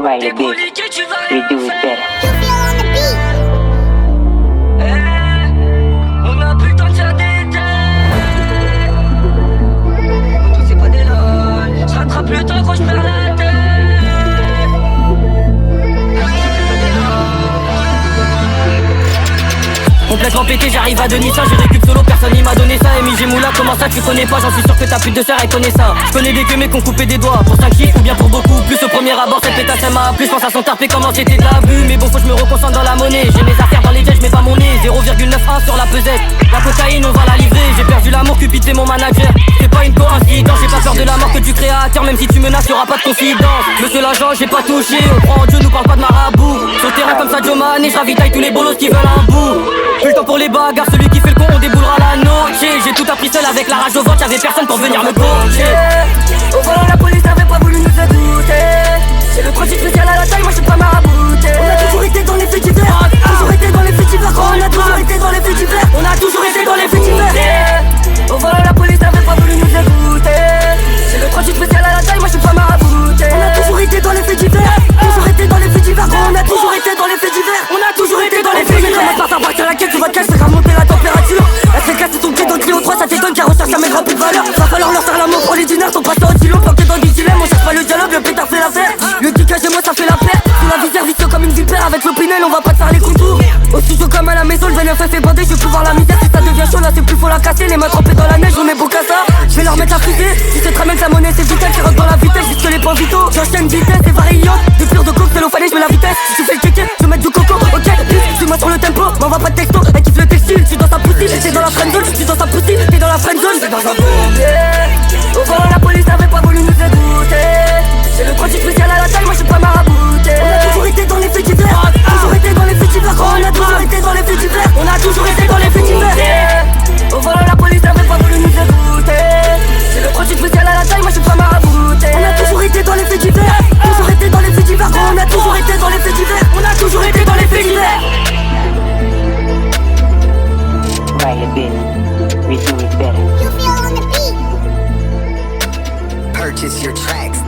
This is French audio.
Right, a bitch. We do it better. On a plus le temps de faire des têtes. Tout c'est pas des lol. Je rattrape le temps quand je perds la tête. Complètement pété, j'arrive à Denis ça, j'ai récup solo, personne n'y m'a donné ça. Emi Moula, comment ça tu connais pas? J'en suis sûr que ta pute de sœur elle connaît ça. Je connais des queumés qu'on coupé des doigts pour 5 chiffres ou bien pour beaucoup plus. Au premier abord cette pétasse elle m'a plu, je pense à son tarpé comment c'était de l'abus. Mais bon faut que je me reconcentre dans la monnaie. J'ai mes affaires dans les jets, je mets pas mon nez. 0,91 sur la pesette. La cocaïne on va la livrer. J'ai perdu l'amour, Cupid c'est mon manager. C'est pas une coïncidence, j'ai pas peur de la mort que du créateur. Même si tu menaces y'aura pas de confidence. Monsieur l'agent j'ai pas touché, on prend en Dieu, nous parle pas de marabout. Sur le terrain comme ça Joe Mané, je ravitaille tous les bolos qui veulent un bout. Plus le temps pour les bagarres, celui qui fait le con on déboulera la noche. J'ai tout appris seul avec la rage au ventre, y'avait personne pour venir me coacher. Au volant la police n'avait pas voulu nous écouter. C'est le projet spécial à la taille, moi je suis pas marabouté. On a toujours été dans les faits divers. Toujours été dans les faits divers. On a toujours été dans les faits divers. On a toujours été dans les faits divers. Au volant la police n'avait pas voulu nous écouter. C'est le projet spécial à la taille, moi je suis pas marabouté. On a toujours été dans les faits divers. Toujours été dans les faits divers. On a toujours été dans les faits divers. On a toujours été dans les faits divers. Commence par faire partir la quête, tu vas te casser, faire monter la température. Elle fait casser ton pied dans le Clio 3, ça t'étonne car on cherche à mettre un peu de valeur. Va falloir leur faire la mort pour les dinars, ton passant au silo, planqué dans du dilemme. On cherche pas le dialogue, le pétard fait l'affaire. Le kickage de moi ça fait la paire. Sous la visière vicieux comme une vipère, avec l'opinel on va pas te faire les contours. Au studio comme à la maison, le vénin fait bander, je veux plus voir la misère. Si ça devient chaud là c'est plus faut la casser. Les mains trempées dans la neige, on met beau qu'à ça. Je vais leur mettre la fusée, tu sais très bien que la monnaie c'est vitesse. Qui rentre dans la vitesse, jusque les points vitaux. J'enchaîne vitesse et variante. Du pur de coke, cellophané, je mets la vitesse. Si tu fais le kéké, je vais mettre du coco. Ok, suis-moi sur le tempo, m'envoie pas de texto. Elle kiffe le textile, tu dans sa poutine. T'es dans la friendzone, tu dans sa poutine. T'es dans la friendzone, t'es dans un bourbier. Au volant la police n'avait pas voulu nous écouter. C'est le projet spécial à la taille, moi je suis pas marabouté. On a toujours été dans les faits divers. Toujours été dans les faits divers. On a toujours été dans les faits divers. On a toujours été dans les faits divers. Au volant la police n'avait pas voulu nous écouter. C'est le projet spécial à la taille, moi je suis pas marabouté. On a toujours été dans les faits divers. Toujours été dans les faits divers. On a toujours été dans les faits divers. On a toujours été dans les faits divers. Right, a bitch. We do it better. You feel on the beat. Purchase your tracks.